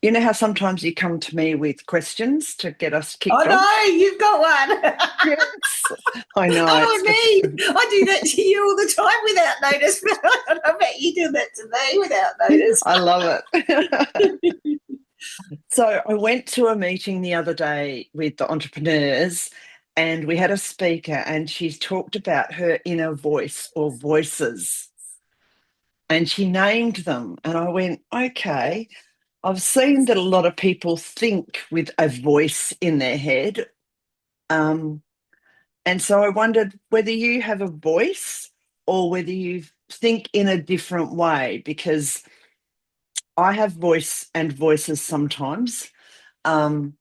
You know how sometimes you come to me with questions to get us Oh kicked off? no, you've got one. Yes, I know. Oh, me. I do that to you all the time without notice. I bet you do that to me without notice. I love it. So I went to a meeting the other day with the entrepreneurs, and we had a speaker, and she talked about her inner voice or voices, and she named them. And I went, okay, I've seen that a lot of people think with a voice in their head. Um, and so I wondered whether you have a voice or whether you think in a different way, because I have voice and voices sometimes. Um,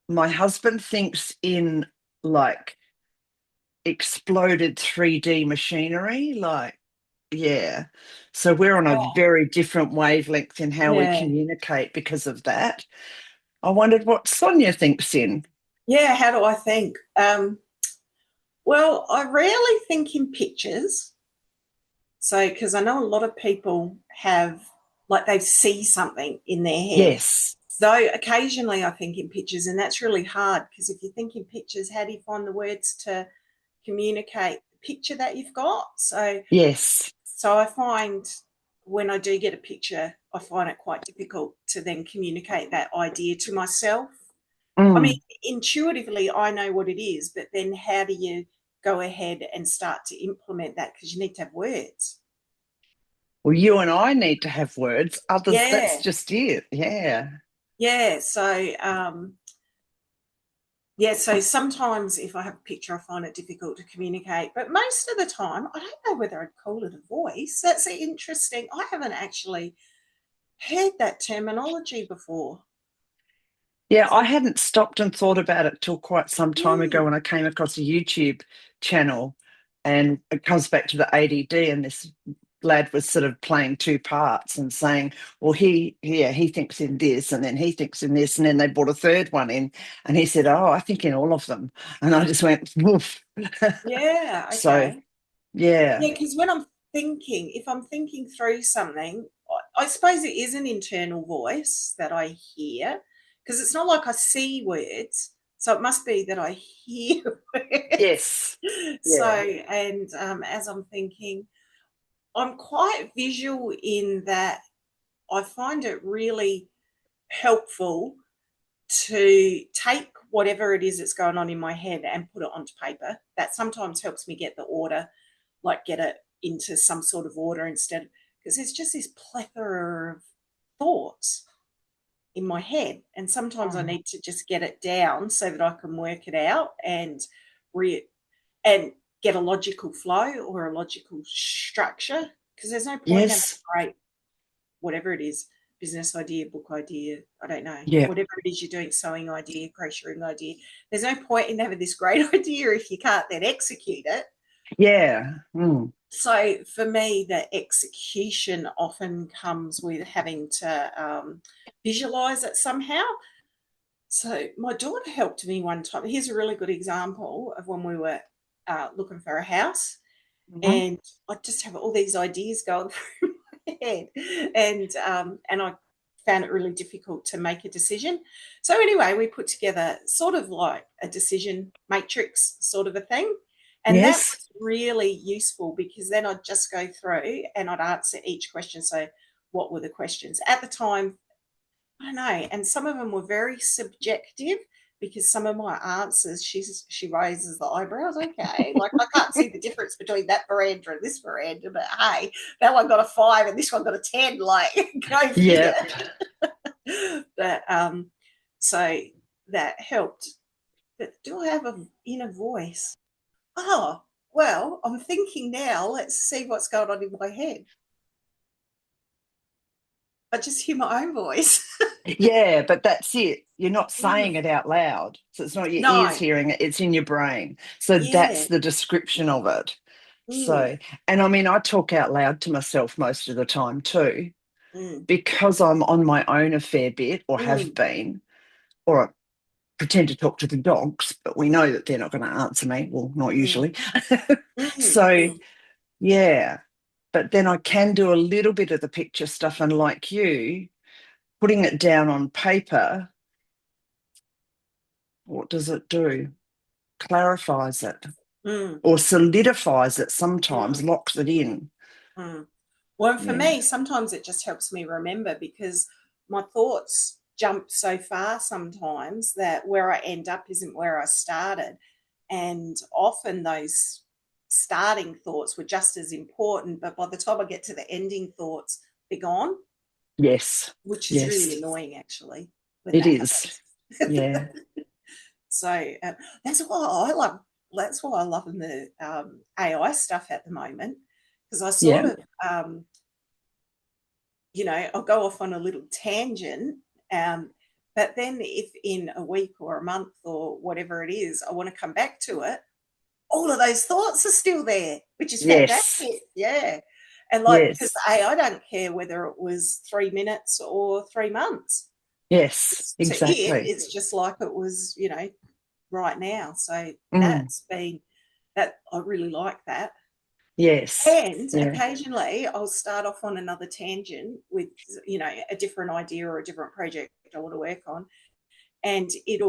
my husband thinks in like exploded 3D machinery, like, yeah. So we're on a very different wavelength in how we Yeah. communicate because of that. I wondered what Sonia thinks in. Yeah, how do I think? Well, I rarely think in pictures. So, because I know a lot of people have, like, they see something in their head. Yes, Though occasionally I think in pictures, and that's really hard because if you think in pictures, how do you find the words to communicate the picture that you've got? So, yes. so I find when I do get a picture, I find it quite difficult to then communicate that idea to myself. I mean, Mm. intuitively, I know what it is, but then how do you go ahead and start to implement that? Because you need to have words. Well, you and I need to have words. Others, that's Yeah, just it. Yeah. yeah. So sometimes if I have a picture, I find it difficult to communicate. But most of the time, I don't know whether I'd call it a voice. That's interesting. I haven't actually heard that terminology before. Yeah, I So, hadn't stopped and thought about it till quite some time ago mm, when I came across a YouTube channel, and it comes back to the ADD, and this lad was sort of playing two parts and saying, well, he thinks in this and then he thinks in this, and then they brought a third one in, and he said, oh, I think in all of them. And I just went, woof. yeah, So okay. yeah. Yeah, because when I'm thinking, if I'm thinking through something, I suppose it is an internal voice that I hear because it's not like I see words. So it must be that I hear words. Yes. So, Yeah. and as I'm thinking, I'm quite visual in that I find it really helpful to take whatever it is that's going on in my head and put it onto paper. That sometimes helps me get the order, like get it into some sort of order instead of, because there's just this plethora of thoughts in my head. And sometimes I Oh, need to just get it down so that I can work it out and re and get a logical flow or a logical structure. Because there's no point in having yes. a great whatever it is, business idea, book idea, I don't know, Yeah. whatever it is you're doing, sewing idea, crocheting idea. There's no point in having this great idea if you can't then execute it. Yeah. Mm. So for me, the execution often comes with having to visualize it somehow. So my daughter helped me one time. Here's a really good example of when we were looking for a house, Mhm. and I just have all these ideas going through my head, and I found it really difficult to make a decision. So anyway, we put together sort of like a decision matrix sort of a thing, and that Yes. was really useful because then I'd just go through and I'd answer each question. So what were the questions at the time? I don't know, and some of them were very subjective because some of my answers, she raises the eyebrows. Okay, like I can't see the difference between that veranda and this veranda, but hey, that one got a 5 and this one got a 10. Like, go figure. Yep. But so that helped. But do I have an inner voice? Oh, well, I'm thinking now. Let's see what's going on in my head. I just hear my own voice. Yeah, but that's it. You're not saying it out loud. So it's not your ears No, hearing it, it's in your brain. So yeah. that's the description of it. Mm, So, and I mean, I talk out loud to myself most of the time too, mm, because I'm on my own a fair bit or have mm. been, or I pretend to talk to the dogs, but we know that they're not going to answer me. Well, not Mm, usually. mm, So, mm, yeah. But then I can do a little bit of the picture stuff, and like you, putting it down on paper, what does it do? Clarifies it Mm, or solidifies it sometimes, mm, locks it in. mm. Well, for Yeah. me, sometimes it just helps me remember because my thoughts jump so far sometimes that where I end up isn't where I started. And often those starting thoughts were just as important, but by the time I get to the ending thoughts, they're gone, Yes. which is really Yes. annoying actually when It that is. happens. Yeah. So that's why I love. That's why I love the AI stuff at the moment because I sort Yeah. of, I'll go off on a little tangent. Um, but then if in a week or a month or whatever it is, I want to come back to it, all of those thoughts are still there, which is Yes. fantastic. Yeah. And like, because Yes. AI don't care whether it was 3 minutes or 3 months. Yes. To it, Exactly. it's just like it was, right now. So Mm. that's been that I really like that. Yes. And Yeah. occasionally I'll start off on another tangent with, a different idea or a different project I want to work on. And it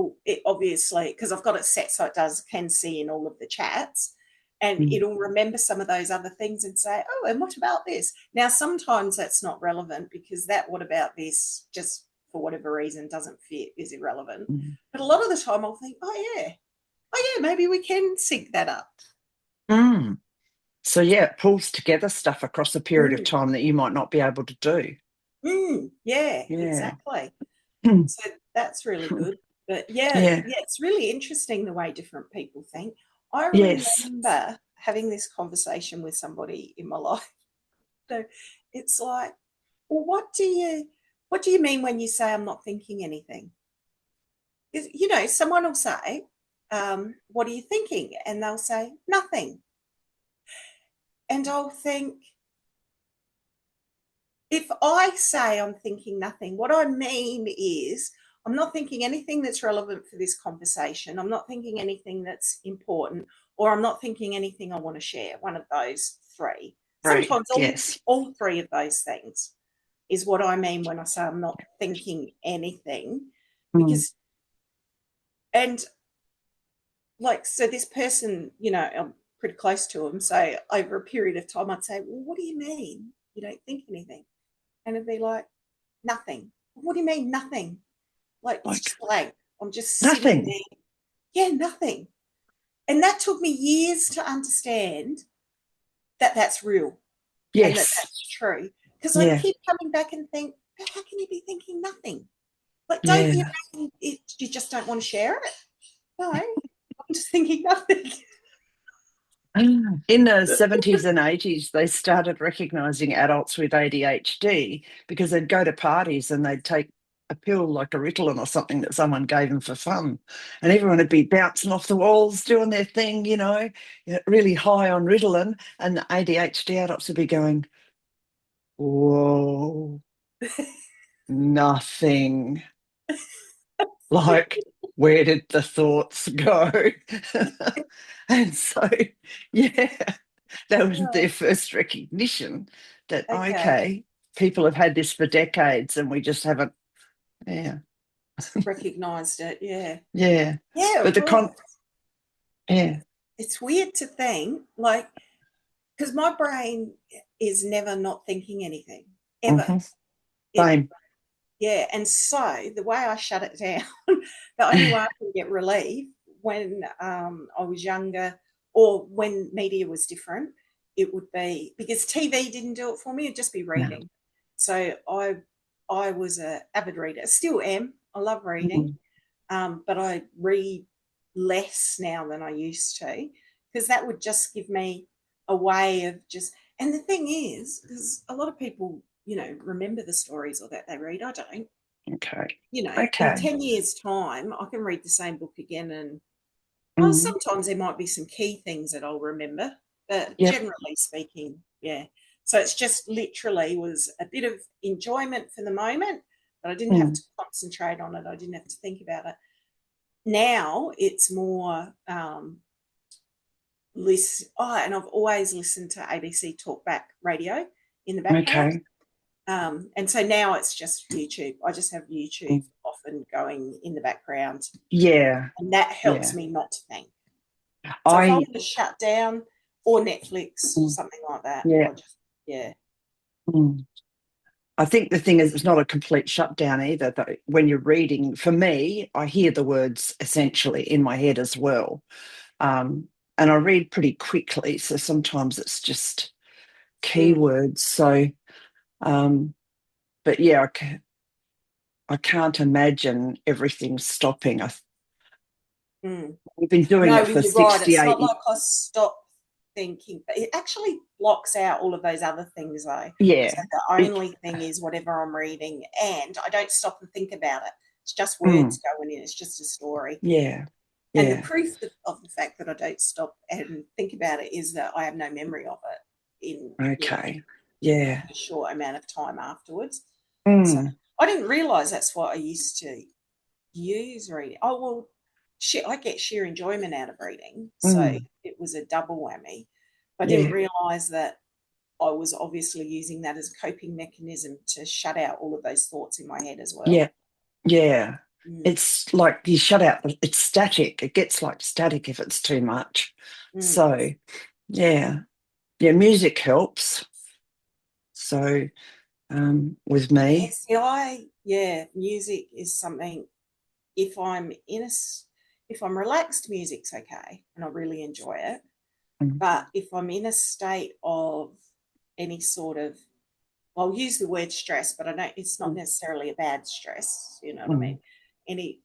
obviously, because I've got it set so it can see in all of the chats, and Mm. it'll remember some of those other things and say, oh, and what about this? Now, sometimes that's not relevant because that what about this just for whatever reason doesn't fit, is irrelevant. Mm. But a lot of the time I'll think, oh, yeah, maybe we can sync that up. Mm. So yeah, it pulls together stuff across a period of Mm, time that you might not be able to do. yeah, Yeah. exactly. Mm. So that's really good. But yeah, Yeah. yeah, it's really interesting the way different people think. I Yes. remember having this conversation with somebody in my life. So it's like, well, what do you mean when you say I'm not thinking anything? Someone will say, what are you thinking? And they'll say, nothing. And I'll think, if I say I'm thinking nothing, what I mean is I'm not thinking anything that's relevant for this conversation. I'm not thinking anything that's important, or I'm not thinking anything I want to share. One of those three. Right. Sometimes Yes. all three of those things is what I mean when I say I'm not thinking anything. Mm. Because, and like, so this person, I'm pretty close to them. So over a period of time, I'd say, well, what do you mean you don't think anything? And it'd be like, nothing. What do you mean, nothing? Like, it's Like just blank. I'm just sitting nothing. there. Yeah, nothing. And that took me years to understand that that's real and that Yes. that's true. Because I Yeah. keep coming back and think, but how can you be thinking nothing? Like, don't you Yeah. mean you just don't want to share it? No, I'm just thinking nothing. In the 70s and 80s, they started recognizing adults with ADHD because they'd go to parties and they'd take a pill like a Ritalin or something that someone gave them for fun. And everyone would be bouncing off the walls, doing their thing, really high on Ritalin. And the ADHD adults would be going, whoa, nothing. Like, where did the thoughts go? And so, yeah, that was their first recognition that, Okay, okay, people have had this for decades and we just haven't, yeah, recognised it. Yeah, yeah. yeah. But Well, yeah, it's weird to think like because my brain is never not thinking anything ever. hmm It same. Yeah, and so the way I shut it down, the only way I can get relief when I was younger or when media was different, it would be because TV didn't do it for me. It'd just be No. reading. So I was a avid reader. Still am. I love reading, Mm. but I read less now than I used to because that would just give me a way of just. And the thing is, because a lot of people, remember the stories or that they read. I don't. Okay. In Okay. 10 years' time, I can read the same book again. And well, Mm. sometimes there might be some key things that I'll remember, but Yep. generally speaking, yeah. So it's just literally was a bit of enjoyment for the moment, but I didn't have Mm. to concentrate on it. I didn't have to think about it. Now it's more listen. Oh, and I've always listened to ABC Talkback Radio in the background. Okay. And so now it's just YouTube. I just have Mm. YouTube often going in the background, Yeah, and that helps yeah. me not to think. So if I I want to shut down, or Netflix, mm, something like that, yeah. I just, yeah. Mm. I think the thing is, it's not a complete shutdown either. Though, when you're reading, for me, I hear the words essentially in my head as well, um, and I read pretty quickly. So sometimes it's just Mm, keywords. So, um, but yeah, I can't imagine everything stopping. mm. We've been doing No, it for you're right. It's 68 not years. like I stop thinking, but it actually blocks out all of those other things, though. So Yeah. the It, only thing is whatever I'm reading, and I don't stop and think about it. It's just mm, words going in. It's just a story. yeah. And the Yeah. proof of the fact that I don't stop and think about it is that I have no memory of it in, Okay. Yeah. a short amount of time afterwards. So Mm, I didn't realise that's what I used to use reading. Oh, well, shit, I get sheer enjoyment out of reading. So mm, it was a double whammy. I didn't yeah. realise that I was obviously using that as a coping mechanism to shut out all of those thoughts in my head as well. Yeah. Yeah. Mm, It's like you shut out, it's static. It gets like static if it's too much. mm. So, yeah. Yeah. Music helps. So, with me, Music is something. If I'm in a, if I'm relaxed, music's okay, and I really enjoy it. mm, But if I'm in a state of any sort of, I'll use the word stress, but I don't. It's not mm, necessarily a bad stress. You know what I mean? mm, Any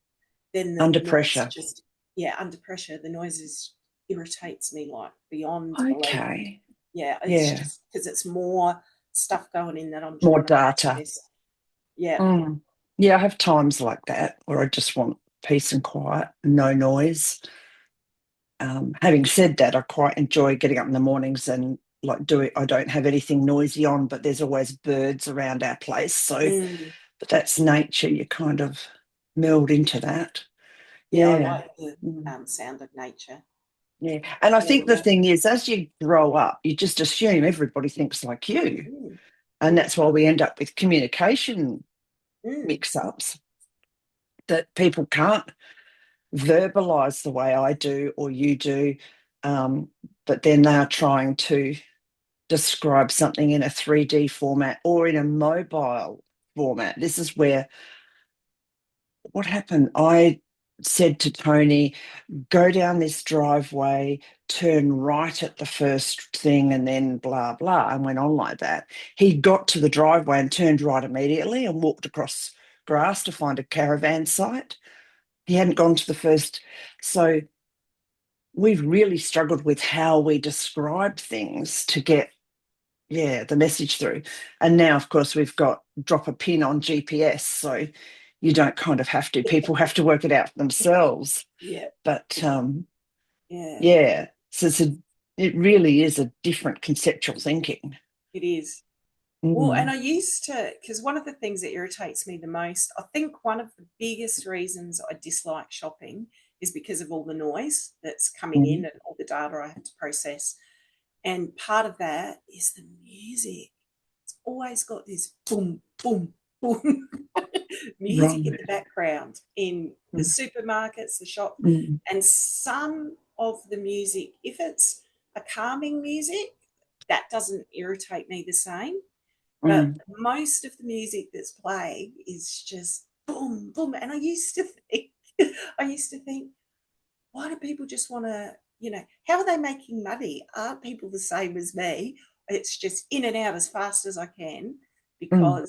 then the under noise pressure. just, yeah, under pressure, the noise irritates me like beyond belief. Okay. Yeah, it's Yeah. just because it's more stuff going in that I'm More trying to data. process. Yeah. Mm. Yeah. I have times like that where I just want peace and quiet, no noise. Having said that, I quite enjoy getting up in the mornings and like do it. I don't have anything noisy on, but there's always birds around our place. So, Mm. but that's nature. You kind of meld into that. Yeah, I Yeah. like the Mm. sound of nature. Yeah. And I Yeah, think the thing is, as you grow up, you just assume everybody thinks like you. mm, And that's why we end up with communication mm, mix ups that people can't verbalize the way I do or you do. Um, but then they are trying to describe something in a 3D format or in a mobile format. This is where what happened. I said to Tony, go down this driveway, turn right at the first thing, and then blah, blah, and went on like that. He got to the driveway and turned right immediately and walked across grass to find a caravan site. He hadn't gone to the first. So we've really struggled with how we describe things to get the message through. And now, of course, we've got drop a pin on GPS, so you don't kind of have to. People have to work it out for themselves. yeah, But yeah, yeah, so it really is a different conceptual thinking. it is. Well, and Mm, I used to, because one of the things that irritates me the most, I think one of the biggest reasons I dislike shopping is because of all the noise that's coming in mm, and all the data I have to process. And part of that is the music. It's always got this boom, boom, boom music in right. the background in the Mm, supermarkets, the shop. mm, And some of the music, if it's a calming music, that doesn't irritate me the same. But mm, most of the music that's playing is just boom, boom. And I used to think, why do people just want to, how are they making money? Aren't people the same as me? It's just in and out as fast as I can mm,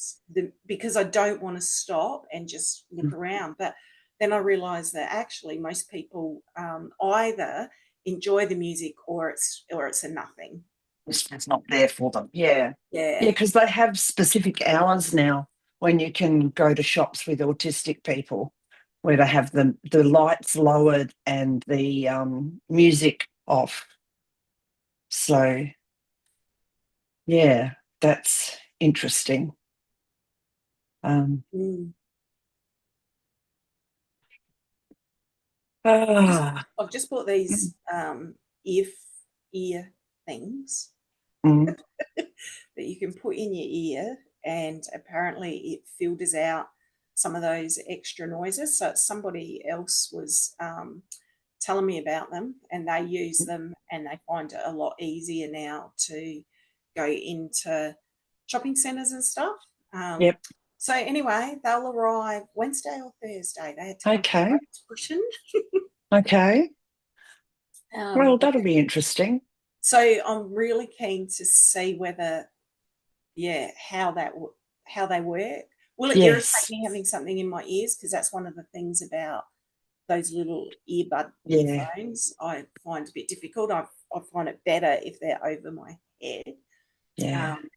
because I don't want to stop and just look mm. around. But then I realised that actually most people either enjoy the music or it's a nothing. It's not there for them. Yeah. Yeah, Yeah. because they have specific hours now when you can go to shops with autistic people where they have the lights lowered and the music off. So yeah, that's interesting. Um, Mm. ah, I've just bought mm, these ear ear things mm, that you can put in your ear. and apparently it filters out some of those extra noises. So somebody else was telling me about them, and they use them, and they find it a lot easier now to go into shopping centres and stuff. Yep. So anyway, they'll arrive Wednesday or Thursday. They had to come from Okay. Great Britain. Okay. Well, But that'll be interesting. so I'm really keen to see whether, yeah, how they work. Will it irritate Yes. me having something in my ears? Because that's one of the things about those little earbud Yeah. earphones I find a bit difficult. I find it better if they're over my head. Yeah. Um,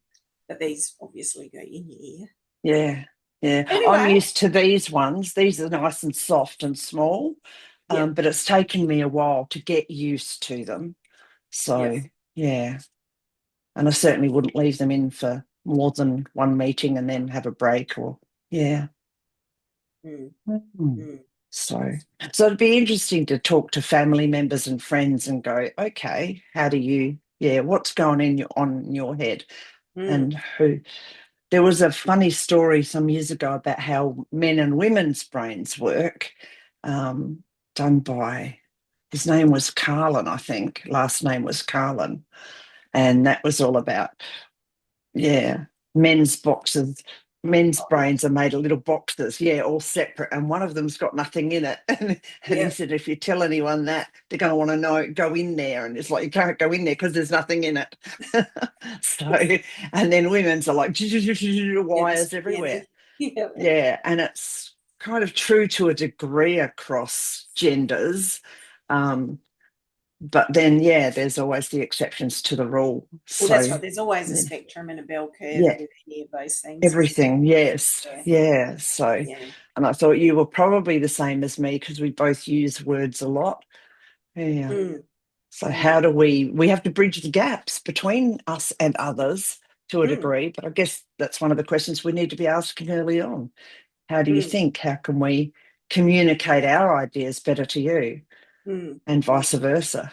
but these obviously go in your ear. Yeah. Yeah. I'm Anyway, used to these ones. These are nice and soft and small, yeah, but it's taken me a while to get used to them. So, yes. yeah. And I certainly wouldn't leave them in for more than one meeting and then have a break or, yeah. Mm, Mm. mm, So it'd be interesting to talk to family members and friends and go, okay, how do you, yeah, what's going on in your head? mm. And who, there was a funny story some years ago about how men and women's brains work, um, done by, his name was Carlin, I think, last name was Carlin. And that was all about, yeah, men's boxes. Men's Oh, brains are made of little boxes, yeah, all separate, and one of them's got nothing in it. And he yeah, said, if you tell anyone that, they're going to want to know, go in there. And it's like, you can't go in there because there's nothing in it. So, and then women's are like yeah, just wires everywhere. spaghetti. Yeah. Yeah, and it's kind of true to a degree across genders. Um, but then, yeah, there's always the exceptions to the rule. Well, that's So, right. There's always a yeah. spectrum and a bell curve Yeah, with any of those things, isn't everything, yes, there? yeah. So, Yeah, and I thought you were probably the same as me because we both use words a lot. yeah. Yeah. Mm, So mm, how do we have to bridge the gaps between us and others to a mm, degree, but I guess that's one of the questions we need to be asking early on. How do you mm, think? How can we communicate our ideas better to you mm, and mm. vice versa?